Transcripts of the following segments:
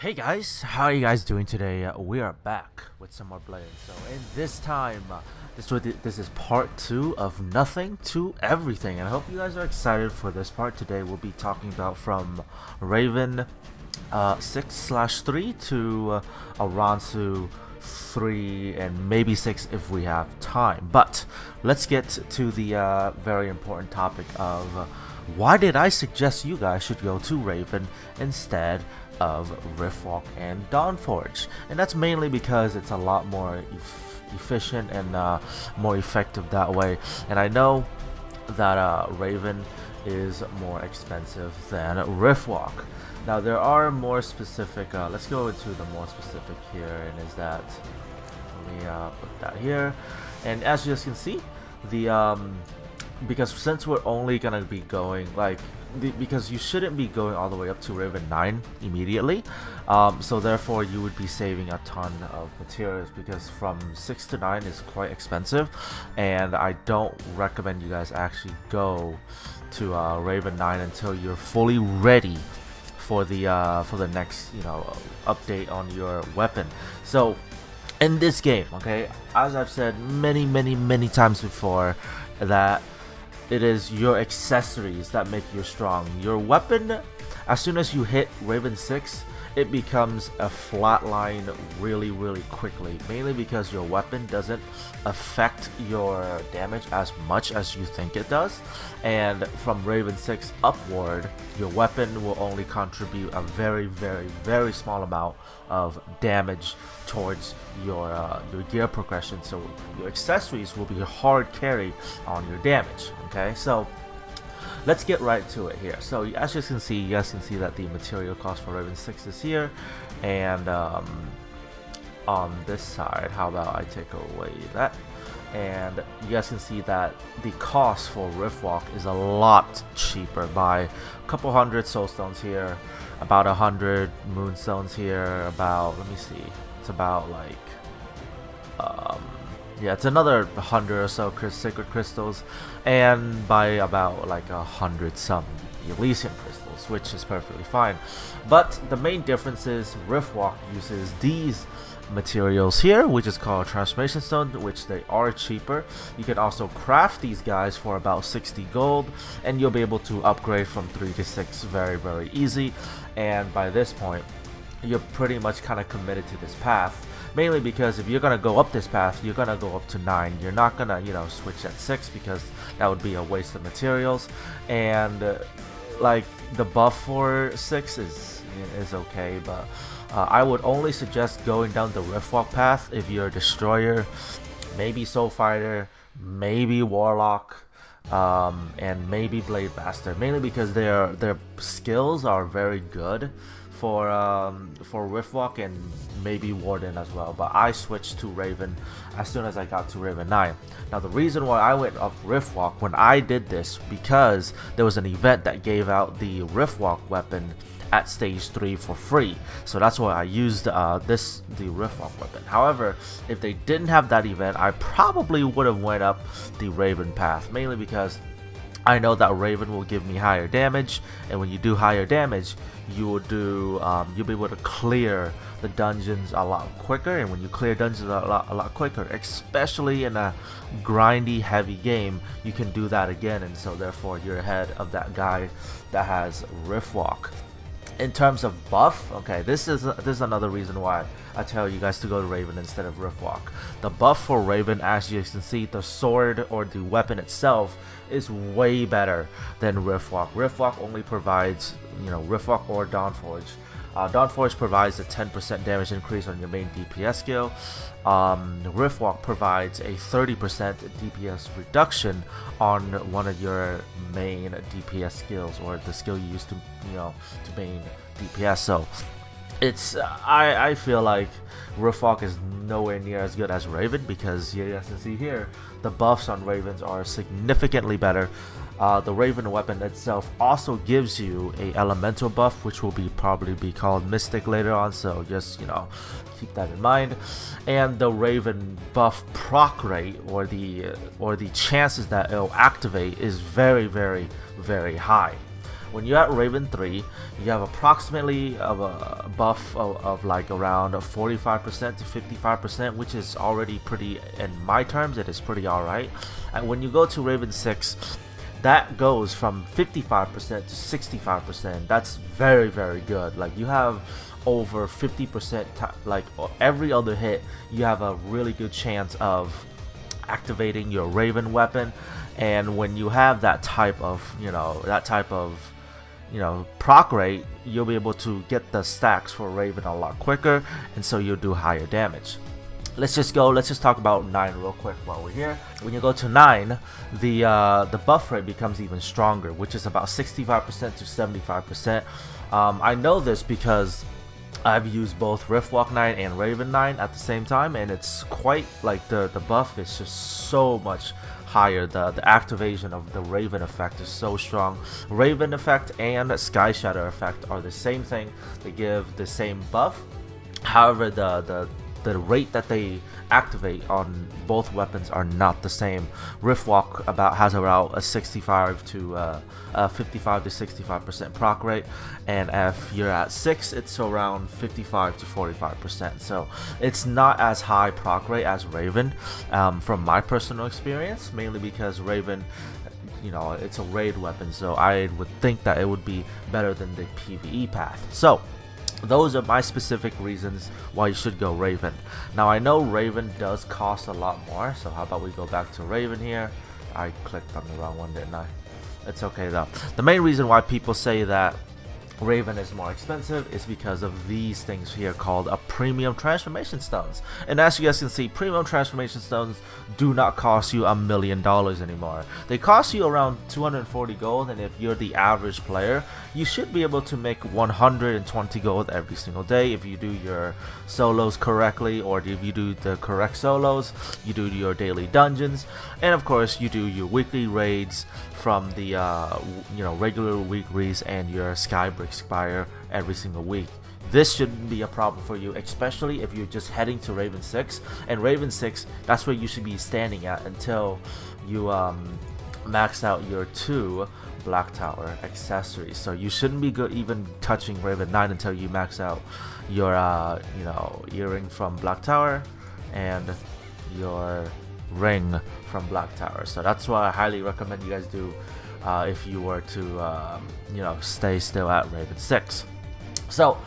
Hey guys, how are you guys doing today? We are back with some more playing. So in this time, this is part 2 of Nothing to Everything, and I hope you guys are excited for this part. Today we'll be talking about from Raven 6/3 to Aransu 3 and maybe 6 if we have time. But let's get to the very important topic of why did I suggest you guys should go to Raven instead of Riftwalk and Dawnforge. And that's mainly because it's a lot more efficient and more effective that way. And I know that Raven is more expensive than Riftwalk. Now there are more specific, let's go into the more specific here, and is that, let me put that here. And as you guys can see, the because since we're only gonna be going because you shouldn't be going all the way up to Raven 9 immediately, so therefore you would be saving a ton of materials, because from 6 to 9 is quite expensive, and I don't recommend you guys actually go to Raven 9 until you're fully ready for the next update on your weapon. So in this game, okay, as I've said many times before, that it is your accessories that make you strong. Your weapon, as soon as you hit Raven 6, it becomes a flat line really quickly, mainly because your weapon doesn't affect your damage as much as you think it does. And from Raven 6 upward, your weapon will only contribute a very small amount of damage towards your gear progression, so your accessories will be a hard carry on your damage. Okay, so let's get right to it here. So as you can see, that the material cost for Raven 6 is here, and on this side, how about I take away that, and you guys can see that the cost for Riftwalk is a lot cheaper by a couple hundred soulstones here, about 100 moonstones here, about, let me see, it's about like yeah, it's another 100 or so sacred crystals, and by about like 100 some Elysian crystals, which is perfectly fine. But the main difference is Riftwalk uses these materials here, which is called transformation stone, which they are cheaper. You can also craft these guys for about 60 gold, and you'll be able to upgrade from 3 to 6 very easy. And by this point, you're pretty much kind of committed to this path, mainly because if you're gonna go up this path, you're gonna go up to 9. You're not gonna switch at 6, because that would be a waste of materials. And like the buff for 6 is okay, but I would only suggest going down the Riftwalk path if you're a destroyer, maybe soul fighter, maybe warlock, and maybe blade master, mainly because their skills are very good for Riftwalk, and maybe Warden as well. But I switched to Raven as soon as I got to Raven 9. Now the reason why I went up Riftwalk when I did this, because there was an event that gave out the Riftwalk weapon at stage 3 for free, so that's why I used the Riftwalk weapon. However, if they didn't have that event, I probably would have went up the Raven path, mainly because I know that Raven will give me higher damage, and when you do higher damage, you'll be able to clear the dungeons a lot quicker. And when you clear dungeons a lot quicker, especially in a grindy heavy game, you can do that again, and so therefore you're ahead of that guy that has Riftwalk. In terms of buff, okay, this is another reason why I tell you guys to go to Raven instead of Riftwalk. The buff for Raven, as you can see, the sword or the weapon itself is way better than Riftwalk. Riftwalk only provides, Riftwalk or Dawnforge. Dawnforge provides a 10% damage increase on your main DPS skill. Riftwalk provides a 30% DPS reduction on one of your main DPS skills, or the skill you use to main DPS. So it's I feel like Riftwalk is nowhere near as good as Raven, because you guys can see here the buffs on Ravens are significantly better. The Raven weapon itself also gives you a elemental buff, which will probably be called Mystic later on, so just keep that in mind. And the Raven buff proc rate, or the chances that it'll activate, is very high. When you're at Raven 3, you have approximately a buff of like around 45% to 55%, which is already pretty, in my terms, it is pretty alright. And when you go to Raven 6, that goes from 55% to 65%. That's very, very good. Like, you have over 50%, like every other hit, you have a really good chance of activating your Raven weapon. And when you have that type of, proc rate, you'll be able to get the stacks for Raven a lot quicker, and so you'll do higher damage. Let's just talk about 9 real quick while we're here. When you go to 9, the buff rate becomes even stronger, which is about 65% to 75%. I know this because I've used both Riftwalk 9 and Raven 9 at the same time, and it's quite like the buff is just so much higher. The activation of the Raven effect is so strong. Raven effect and Sky Shatter effect are the same thing. They give the same buff. However, the rate that they activate on both weapons are not the same. Riftwalk has around a 55 to 55 to 65% proc rate, and if you're at 6, it's around 55 to 45%. So it's not as high proc rate as Raven, from my personal experience, mainly because Raven, it's a raid weapon, so I would think that it would be better than the PvE path. So those are my specific reasons why you should go Raven. Now, I know Raven does cost a lot more, so how about we go back to Raven here. I clicked on the wrong one, didn't I? It's okay though. The main reason why people say that Raven is more expensive is because of these things here called a premium transformation stones. And as you guys can see, premium transformation stones do not cost you $1 million anymore. They cost you around 240 gold, and if you're the average player, you should be able to make 120 gold every single day if you do your solos correctly, or if you do the correct solos, you do your daily dungeons, and of course you do your weekly raids from the regular weeklies and your Skybrick Spire every single week. This shouldn't be a problem for you, especially if you're just heading to Raven 6. And Raven 6, that's where you should be standing at until you max out your 2 Black Tower accessories. So you shouldn't be even touching Raven 9 until you max out your earring from Black Tower and your ring from Black Tower. So that's what I highly recommend you guys do if you were to stay still at Raven 6. So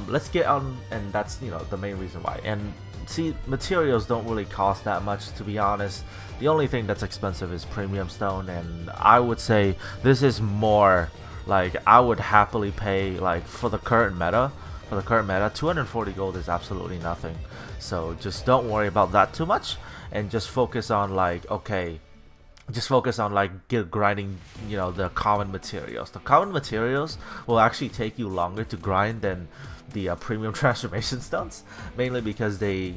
let's get on, and that's the main reason why. And see, materials don't really cost that much, to be honest. The only thing that's expensive is premium stone, and I would say this is more like, I would happily pay, like, for the current meta, 240 gold is absolutely nothing. So just don't worry about that too much, and just focus on grinding the common materials. The common materials will actually take you longer to grind than the premium transformation stones, mainly because they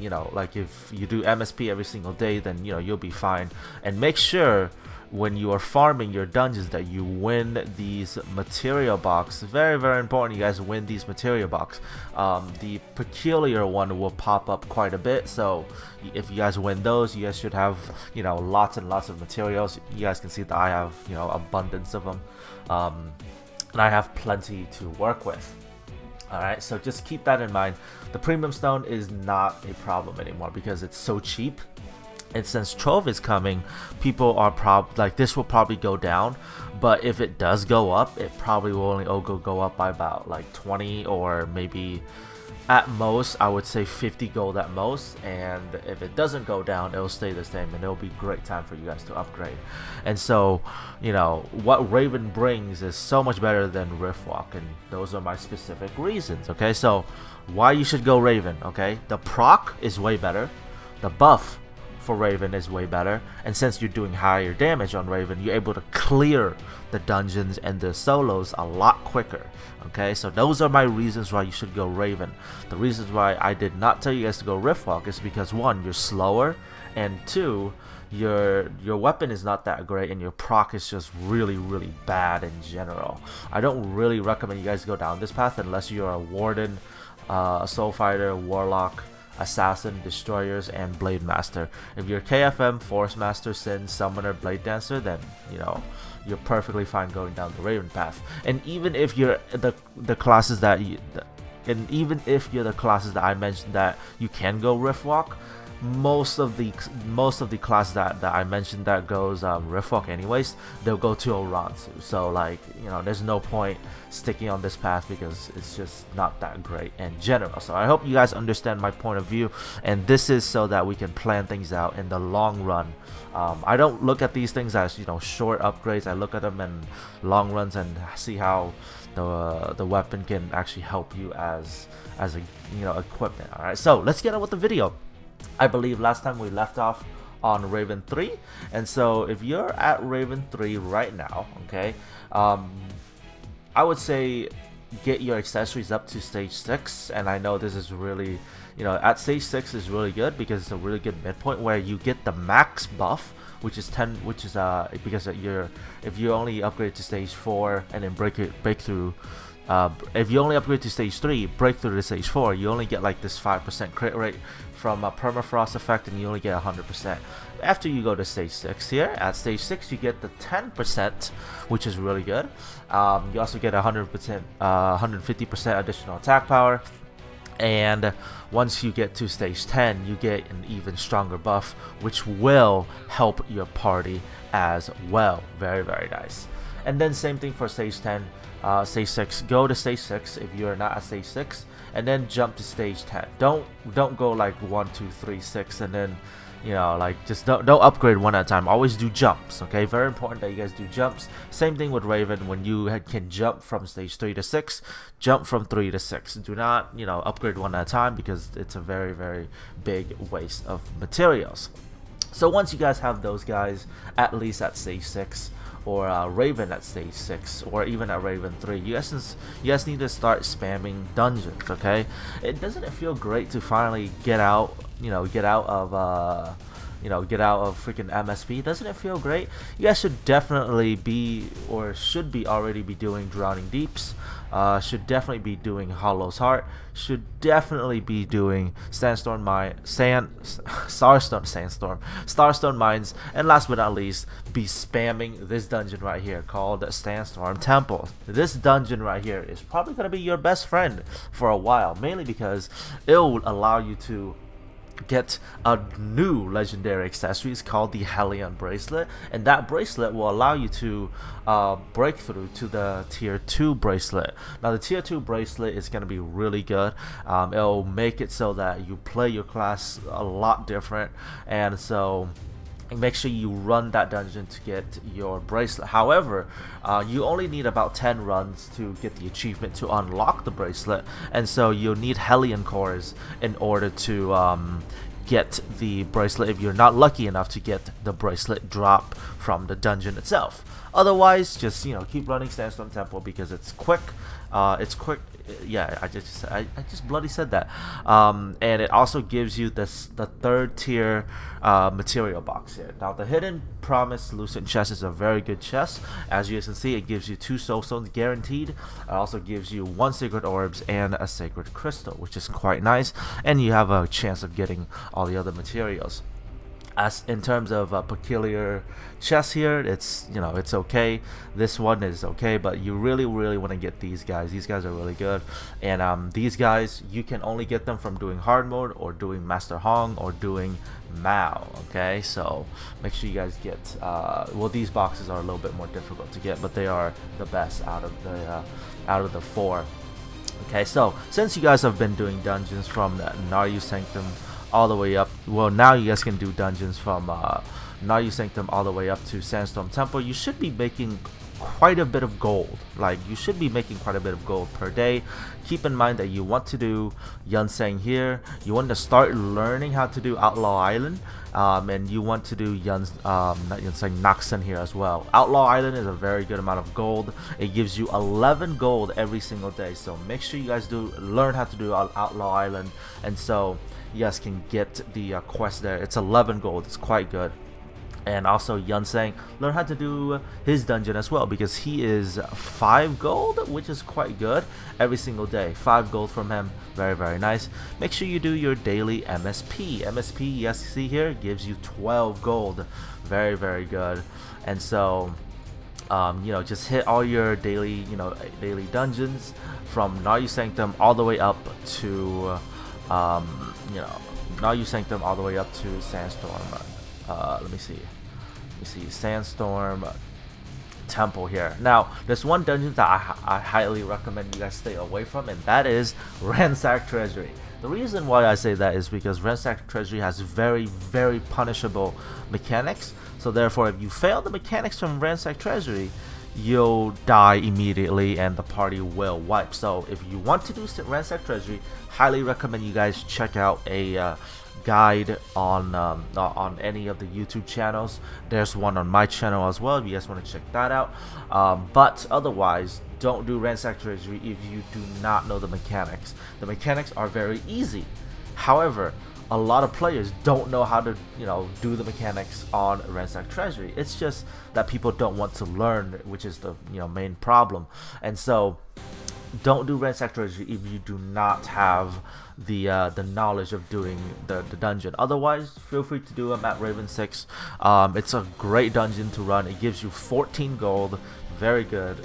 if you do MSP every single day, then you'll be fine. And make sure when you are farming your dungeons that you win these material box. Very, very important, you guys win these material box. The peculiar one will pop up quite a bit, so if you guys win those, you guys should have lots and lots of materials. You guys can see that I have abundance of them, and I have plenty to work with. Alright, so just keep that in mind. The premium stone is not a problem anymore because it's so cheap. And since Trove is coming, people are this will probably go down, but if it does go up, it probably will only go up by about like 20, or maybe at most, I would say 50 gold at most. And if it doesn't go down, it'll stay the same, and it'll be a great time for you guys to upgrade. And so, what Raven brings is so much better than Riftwalk, and those are my specific reasons. Okay, so why you should go Raven? Okay, the proc is way better, the buff for Raven is way better, and since you're doing higher damage on Raven, you're able to clear the dungeons and the solos a lot quicker. Okay, so those are my reasons why you should go Raven. The reasons why I did not tell you guys to go Riftwalk is because 1, you're slower, and 2, your weapon is not that great, and your proc is just really, really bad in general. I don't really recommend you guys go down this path unless you're a warden, a soul fighter, warlock, Assassin, Destroyers, and Blade Master. If you're KFM, Force Master, Sin, Summoner, Blade Dancer, then you know you're perfectly fine going down the Raven path. And even if you're the classes that I mentioned that you can go Riftwalk, most of the classes that I mentioned that goes Riftwalk anyways, they'll go to Oranzu. So like, you know, there's no point sticking on this path because it's just not that great in general. So I hope you guys understand my point of view, and this is so that we can plan things out in the long run. I don't look at these things as, you know, short upgrades. I look at them in long runs and see how the weapon can actually help you as a, you know, equipment. All right, so let's get on with the video. I believe last time we left off on Raven 3, and so if you're at Raven 3 right now, okay, I would say get your accessories up to stage 6, and I know this is really, you know, at stage 6 is really good because it's a really good midpoint where you get the max buff, which is 10, which is because if you only upgrade to stage 4 and then breakthrough. If you only upgrade to stage 3, breakthrough to stage 4, you only get like this 5% crit rate from a permafrost effect, and you only get 100%. After you go to stage 6 here, at stage 6 you get the 10%, which is really good. You also get 100%, 150% additional attack power. And once you get to stage 10, you get an even stronger buff, which will help your party as well. Very, very nice. And then same thing for stage 10. Stage 6, go to stage 6 if you're not at stage 6, and then jump to stage 10. Don't go like 1, 2, 3, 6, and then, you know, like just don't upgrade one at a time. Always do jumps, okay? Very important that you guys do jumps. Same thing with Raven. When you can jump from stage 3 to 6, jump from 3 to 6. Do not, you know, upgrade one at a time because it's a very, very big waste of materials. So once you guys have those guys at least at stage 6, or Raven at stage 6, or even at Raven 3, you guys need to start spamming dungeons, okay? Doesn't it feel great to finally get out, you know, get out of freaking MSP? Doesn't it feel great? You guys should definitely be, or should be already be doing Drowning Deeps. Should definitely be doing Hollow's Heart. Should definitely be doing Starstone Mines, and last but not least, be spamming this dungeon right here called Sandstorm Temple. This dungeon right here is probably gonna be your best friend for a while, mainly because it will allow you to get a new legendary accessory. It's called the Hellion bracelet, and that bracelet will allow you to break through to the tier 2 bracelet. Now the tier 2 bracelet is going to be really good. It'll make it so that you play your class a lot different, and so make sure you run that dungeon to get your bracelet. However, you only need about 10 runs to get the achievement to unlock the bracelet, and so you'll need Hellion cores in order to get the bracelet if you're not lucky enough to get the bracelet drop from the dungeon itself. Otherwise, just, you know, keep running Sandstorm Temple because it's quick. Yeah, I just bloody said that. And it also gives you the 3rd tier material box here. Now the Hidden Promise Lucent chest is a very good chest. As you guys can see, it gives you 2 soul stones guaranteed. It also gives you 1 sacred orbs and a sacred crystal, which is quite nice, and you have a chance of getting all the other materials. As in terms of peculiar chests here, it's, you know, it's okay. This one is okay, but you really want to get these guys. These guys are really good, and these guys, you can only get them from doing hard mode or doing Master Hong or doing Mao. Okay, so make sure you guys get well, these boxes are a little bit more difficult to get, but they are the best out of the 4. Okay, so since you guys have been doing dungeons from Naryu Sanctum all the way up, well, now you guys can do dungeons from Naryu Sanctum all the way up to Sandstorm Temple. You should be making quite a bit of gold. Like, you should be making quite a bit of gold per day. Keep in mind that you want to do Yunseng here. You want to start learning how to do Outlaw Island, and you want to do not Yunseng, Noxen here as well. Outlaw Island is a very good amount of gold. It gives you 11 gold every single day. So make sure you guys do learn how to do Outlaw Island, and so you guys can get the quest there. It's 11 gold. It's quite good. And also Yunseng, learn how to do his dungeon as well, because he is 5 gold, which is quite good every single day. 5 gold from him, very nice. Make sure you do your daily MSP. MSP, yes, you see here, gives you 12 gold, very good. And so you know, just hit all your daily, you know, daily dungeons from Nayu Sanctum all the way up to you know, Nayu Sanctum all the way up to Sandstorm. Let me see, Sandstorm Temple here. Now, there's one dungeon that I highly recommend you guys stay away from, and that is Ransack Treasury. The reason why I say that is because Ransack Treasury has very punishable mechanics. So therefore, if you fail the mechanics from Ransack Treasury, you'll die immediately and the party will wipe. So if you want to do Ransack Treasury, highly recommend you guys check out a guide on any of the YouTube channels. There's one on my channel as well if you guys want to check that out. But otherwise, don't do Ransack Treasury if you do not know the mechanics. The mechanics are very easy. However, a lot of players don't know how to, you know, do the mechanics on Ransack Treasury. It's just that people don't want to learn, which is the, you know, main problem. And so don't do Ransack Treasury if you do not have the knowledge of doing the dungeon. Otherwise, feel free to do them at Raven 6. It's a great dungeon to run. It gives you 14 gold, very good,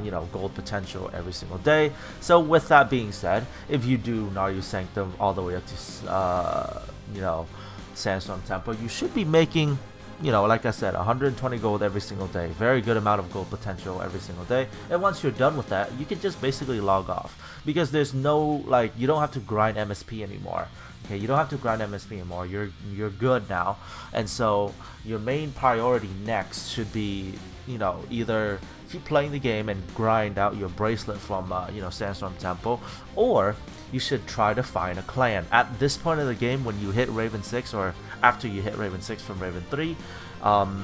you know, gold potential every single day. So with that being said, if you do Nayu Sanctum all the way up to you know, Sandstorm Temple, you should be making, you know, like I said, 120 gold every single day. Very good amount of gold potential every single day. And once you're done with that, you can just basically log off, because there's no, like, you don't have to grind MSP anymore. Okay, you don't have to grind MSP anymore. You're good now. And so your main priority next should be, you know, either keep playing the game and grind out your bracelet from you know, Sandstorm Temple, or you should try to find a clan. At this point of the game, when you hit Raven 6, or after you hit Raven 6 from Raven 3,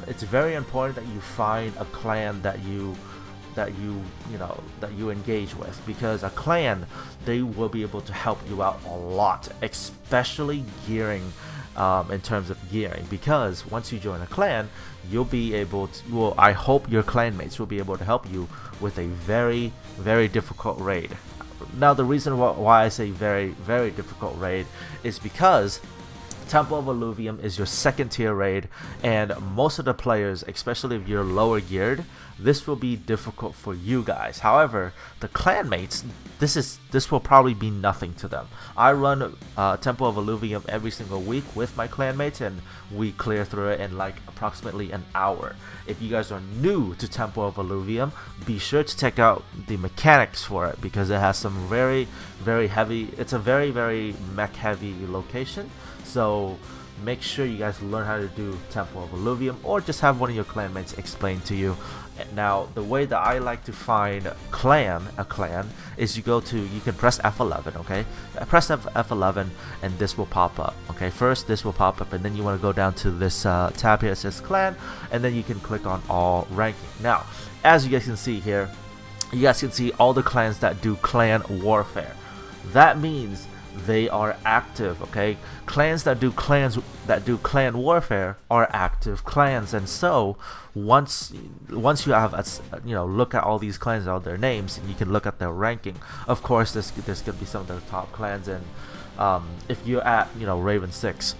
it's very important that you find a clan that you engage with, because a clan, they will be able to help you out a lot, especially gearing, in terms of gearing, because once you join a clan, you'll be able to, well, I hope your clanmates will be able to help you with a very difficult raid. Now, the reason why I say very difficult raid is because Temple of Alluvium is your second tier raid, and most of the players, especially if you're lower geared, this will be difficult for you guys. However, the clanmates, this will probably be nothing to them. I run Temple of Alluvium every single week with my clanmates, and we clear through it in like approximately an hour. If you guys are new to Temple of Alluvium, be sure to check out the mechanics for it, because it has some very heavy, it's a very mech heavy location. So make sure you guys learn how to do Temple of Alluvium, or just have one of your clanmates explain to you. Now, the way that I like to find a clan is you can press F11, okay? Press F11 and this will pop up, okay? First, this will pop up, and then you want to go down to this tab here that says clan, and then you can click on all ranking. Now, as you guys can see here, you guys can see all the clans that do clan warfare. That means they are active, okay? Clans that do clan warfare are active clans, and so once you have you know, look at all these clans, all their names, and you can look at their ranking. Of course, this could be some of the top clans, and if you're at, you know, Raven 6,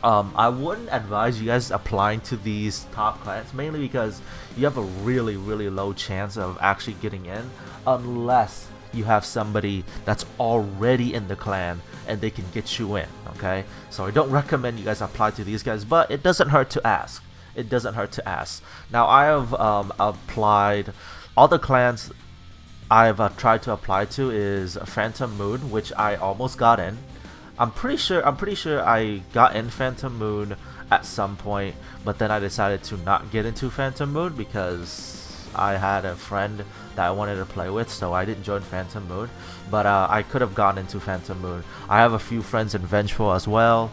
I wouldn't advise you guys applying to these top clans, mainly because you have a really low chance of actually getting in, unless you have somebody that's already in the clan and they can get you in, okay? So I don't recommend you guys apply to these guys, but it doesn't hurt to ask. It doesn't hurt to ask. Now, I have applied, all the clans I've tried to apply to is Phantom Moon, which I almost got in. I'm pretty sure I got in Phantom Moon at some point, but then I decided to not get into Phantom Moon because I had a friend that I wanted to play with, so I didn't join Phantom Moon. But I could have gone into Phantom Moon. I have a few friends in Vengeful as well,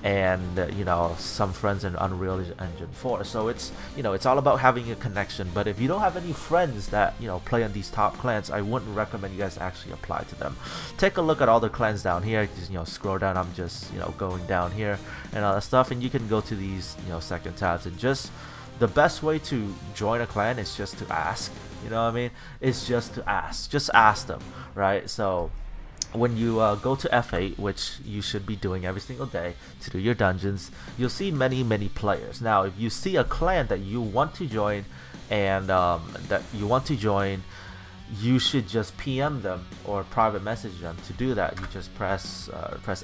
and you know, some friends in Unreal Engine 4. So it's, you know, it's all about having a connection. But if you don't have any friends that, you know, play on these top clans, I wouldn't recommend you guys actually apply to them. Take a look at all the clans down here. Just, you know, scroll down. I'm just, you know, going down here and all that stuff, and you can go to these, you know, second tabs, and just the best way to join a clan is just to ask. You know what I mean? It's just to ask. Just ask them, right? So when you go to F8, which you should be doing every single day to do your dungeons, you'll see many players. Now if you see a clan that you want to join, and you should just PM them or private message them. To do that, you just press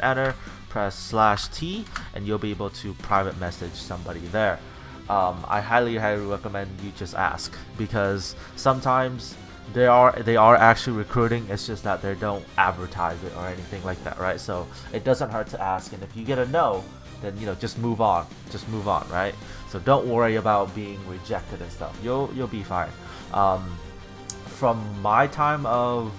enter, press /T, and you'll be able to private message somebody there. I highly recommend you just ask, because sometimes they are actually recruiting. It's just that they don't advertise it or anything like that, right? So it doesn't hurt to ask, and if you get a no, then, you know, just move on, right? So don't worry about being rejected and stuff. You'll be fine. From my time of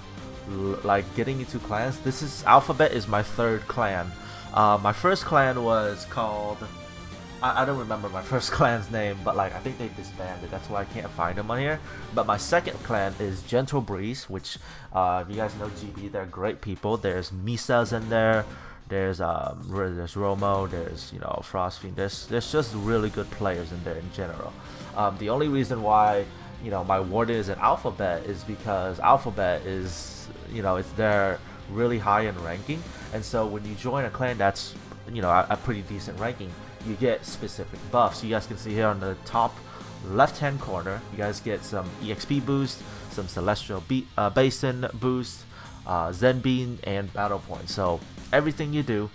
like getting into clans, this is Alphabet is my third clan. My first clan was called, I don't remember my first clan's name, but like I think they disbanded. That's why I can't find them on here. But my second clan is Gentle Breeze, which if you guys know GB, they're great people. There's Misa's in there. There's Romo. There's, you know, Frostfiend. There's just really good players in there in general. The only reason why, you know, my warden is an Alphabet is because Alphabet is, you know, they're really high in ranking, and so when you join a clan that's, you know, a pretty decent ranking, you get specific buffs. You guys can see here on the top left hand corner, you guys get some EXP boost, some Celestial Basin boost, Zen Bean, and battle points. So everything you do,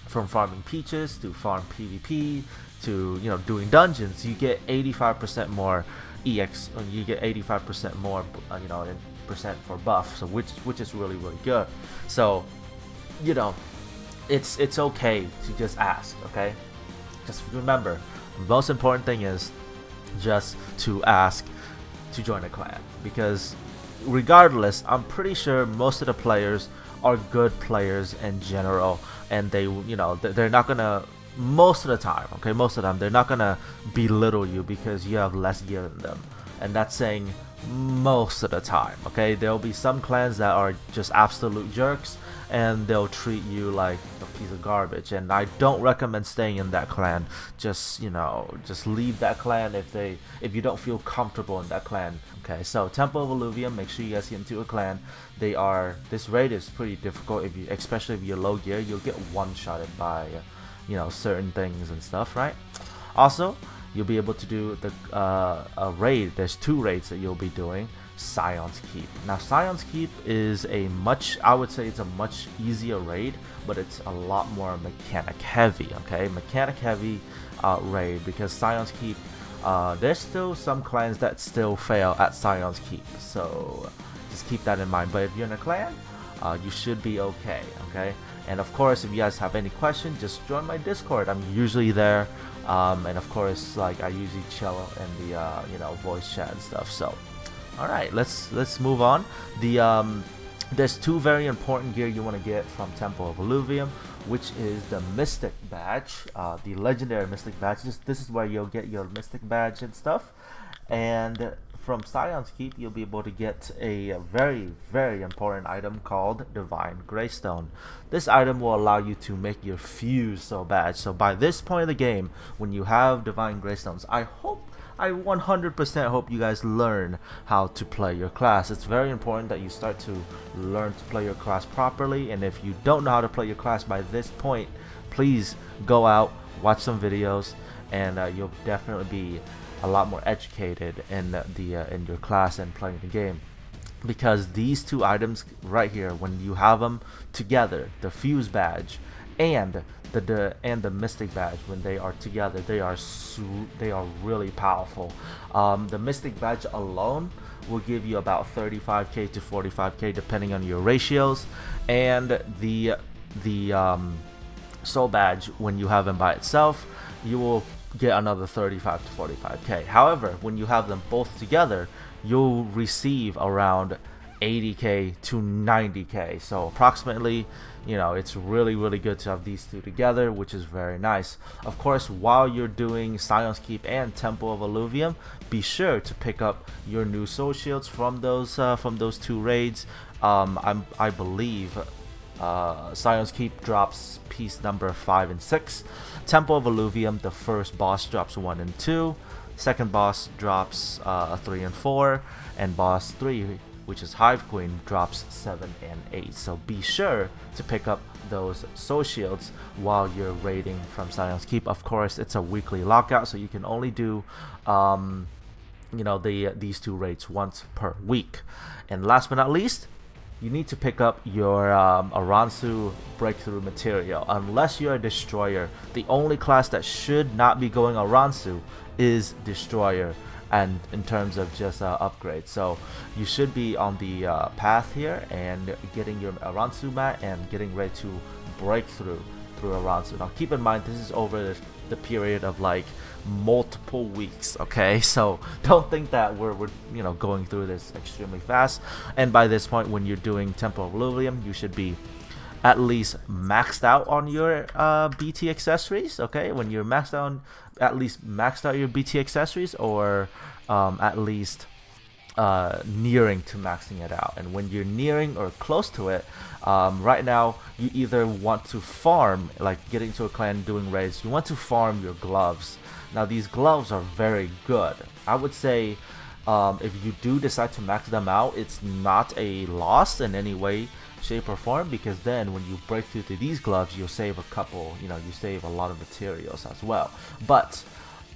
from farming peaches to farm PvP to, you know, doing dungeons, you get 85% more you get 85% more, you know, in percent for buff. So which is really good. So, you know, it's okay to just ask. Okay, just remember, the most important thing is just to ask to join a clan, because regardless, I'm pretty sure most of the players are good players in general, and they, you know, they're not gonna, most of the time, okay, most of them, they're not gonna belittle you because you have less gear than them. And that's saying most of the time, okay? There'll be some clans that are just absolute jerks, and they'll treat you like a piece of garbage, and I don't recommend staying in that clan. Just, you know, just leave that clan if you don't feel comfortable in that clan. Okay, so Temple of Illuvium, make sure you guys get into a clan. This raid is pretty difficult, especially if you're low gear. You'll get one-shotted by, you know, certain things and stuff, right? Also, you'll be able to do the a raid. There's 2 raids that you'll be doing. Scion's Keep. Now Scion's Keep is I would say it's a much easier raid, but it's a lot more mechanic heavy. Okay, mechanic heavy raid, because Scion's Keep, there's still some clans that still fail at Scion's Keep, so just keep that in mind. But if you're in a clan, you should be okay. Okay, and of course, if you guys have any questions, just join my Discord. I'm usually there, and of course, like, I usually chill in the you know, voice chat and stuff. So alright, let's move on. There's 2 very important gear you want to get from Temple of Illuvium, which is the Mystic Badge, the legendary Mystic Badge. This is where you'll get your Mystic Badge and stuff. And from Scion's Keep, you'll be able to get a very important item called Divine Greystone. This item will allow you to make your Fuse badge. So by this point of the game, when you have Divine Greystones, I 100% hope you guys learn how to play your class. It's very important that you start to learn to play your class properly, and if you don't know how to play your class by this point, please go out, watch some videos, and you'll definitely be a lot more educated in your class and playing the game. Because these 2 items right here, when you have them together, the Fuse badge and the Mystic badge, when they are together, they are really powerful. The Mystic badge alone will give you about 35k to 45k depending on your ratios, and the Soul badge, when you have them by itself, you will get another 35 to 45k. However, when you have them both together, you'll receive around 80k to 90k. So approximately, you know, it's really good to have these two together, which is very nice. Of course, while you're doing Scion's Keep and Temple of Alluvium, be sure to pick up your new soul shields from those two raids. I believe Scion's Keep drops piece number 5 and 6. Temple of Alluvium, the first boss, drops 1 and 2. Second boss drops 3 and 4, and boss 3, which is Hive Queen, drops 7 and 8. So be sure to pick up those soul shields while you're raiding from Scion's Keep. Of course, it's a weekly lockout, so you can only do you know, these two raids once per week. And last but not least, you need to pick up your Aransu breakthrough material. Unless you're a destroyer, the only class that should not be going Aransu is destroyer, and in terms of just upgrades. So you should be on the path here and getting your Aransu mat and getting ready to break through Aransu. Now keep in mind, this is over the period of like multiple weeks, okay? So don't think that we're you know, going through this extremely fast. And by this point, when you're doing Temple of Alluvium, you should be at least maxed out on your BT accessories, okay? When you're maxed out, at least maxed out your BT accessories, or at least nearing to maxing it out. And when you're nearing or close to it, right now you either want to farm, like getting to a clan doing raids, you want to farm your gloves. Now these gloves are very good. I would say if you do decide to max them out, it's not a loss in any way, shape or form, because then when you break through to these gloves, you'll save a couple, you know, you save a lot of materials as well. But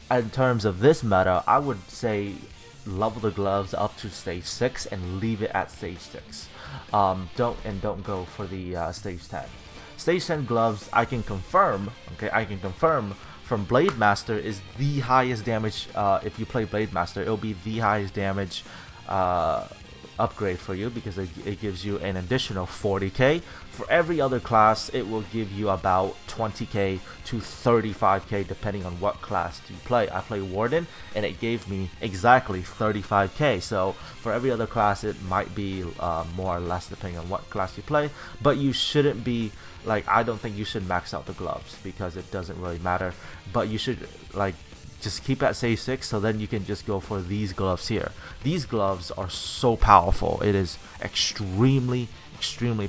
in terms of this meta, I would say level the gloves up to stage 6 and leave it at stage 6. Don't go for the stage 10. Stage 10 gloves, I can confirm, okay, I can confirm from Blade Master is the highest damage. If you play Blade Master, it'll be the highest damage upgrade for you, because it gives you an additional 40k. For every other class, it will give you about 20k to 35k depending on what class you play. I play Warden and it gave me exactly 35k. So for every other class, it might be more or less depending on what class you play, but you shouldn't be like, I don't think you should max out the gloves because it doesn't really matter, but you should like just keep at stage 6, so then you can just go for these gloves here. These gloves are so powerful. It is extremely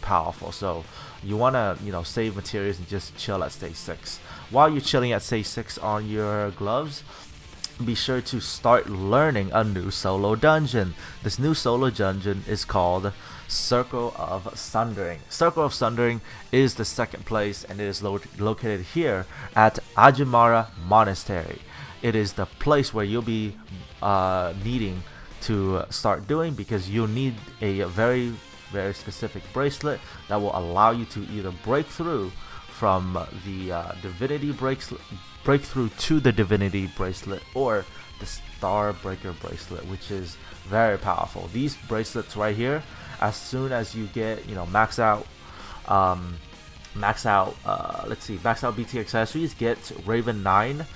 powerful. So you want to, you know, save materials and just chill at stage 6. While you're chilling at stage 6 on your gloves, be sure to start learning a new solo dungeon. This new solo dungeon is called Circle of Sundering. Circle of Sundering is the second place, and it is located here at Ajimara Monastery. It is the place where you'll be needing to start doing, because you'll need a very specific bracelet that will allow you to either break through from the divinity breakthrough to the divinity bracelet, or the star breaker bracelet, which is very powerful. These bracelets right here, as soon as you get, you know, max out BT accessories, get Raven 9.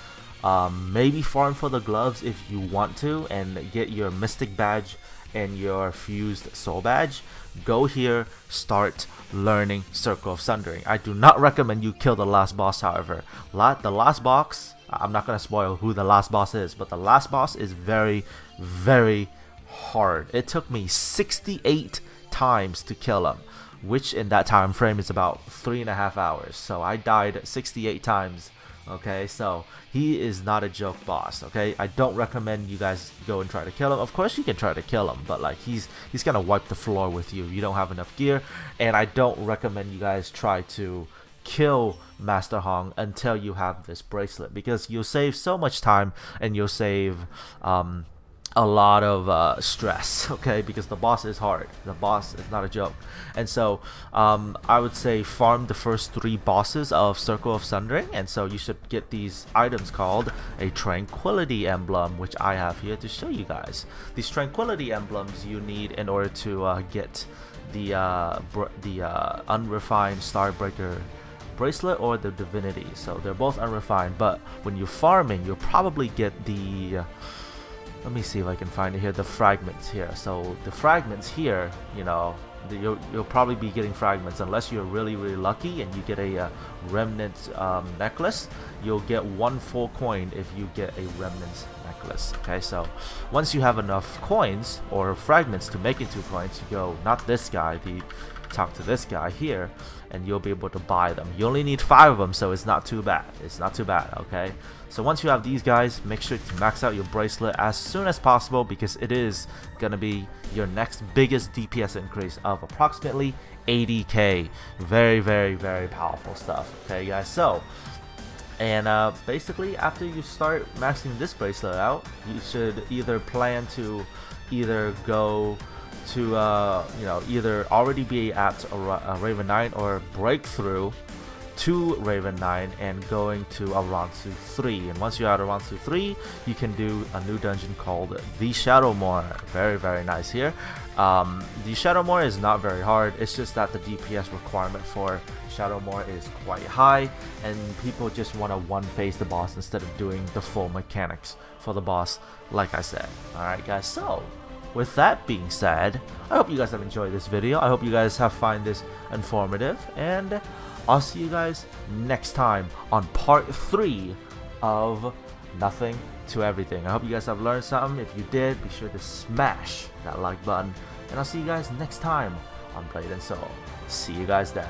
Maybe farm for the gloves if you want to, and get your Mystic badge and your Fused Soul badge. Go here, start learning Circle of Sundering. I do not recommend you kill the last boss, however. The last boss, I'm not going to spoil who the last boss is, but the last boss is very hard. It took me 68 times to kill him, which in that time frame is about 3.5 hours. So I died 68 times. Okay, so he is not a joke boss. Okay, I don't recommend you guys go and try to kill him. Of course you can try to kill him, but like he's gonna wipe the floor with you. You don't have enough gear, and I don't recommend you guys try to kill Master Hong until you have this bracelet, because you'll save so much time and you'll save a lot of stress, okay, because the boss is hard. The boss is not a joke. And so I would say farm the first 3 bosses of Circle of Sundering, and so you should get these items called a Tranquility Emblem, which I have here to show you guys. These Tranquility Emblems you need in order to get the unrefined Starbreaker bracelet or the divinity. So they're both unrefined, but when you're farming, you'll probably get the let me see if I can find it here, the fragments here. So the fragments here, you know, you'll probably be getting fragments unless you're really lucky and you get a remnant necklace. You'll get 1 full coin if you get a remnant necklace. Okay, so once you have enough coins or fragments to make into coins, you go, not this guy, talk to this guy here, and you'll be able to buy them. You only need 5 of them, so it's not too bad. It's not too bad. Okay, so once you have these guys, make sure to max out your bracelet as soon as possible, because it is gonna be your next biggest DPS increase of approximately 80k. Very powerful stuff. Okay guys, so and basically after you start maxing this bracelet out, you should either plan to either go to you know, either already be at a Raven 9 or break through to Raven 9 and going to Aransu 3. And once you're at Aransu 3, you can do a new dungeon called the Shadowmoor. Very nice here. The Shadowmoor is not very hard, it's just that the DPS requirement for Shadowmoor is quite high, and people just want to one-phase the boss instead of doing the full mechanics for the boss, like I said. Alright guys, so with that being said, I hope you guys have enjoyed this video. I hope you guys have found this informative, and I'll see you guys next time on part 3 of Nothing to Everything. I hope you guys have learned something. If you did, be sure to smash that like button, and I'll see you guys next time on Blade and Soul. See you guys then.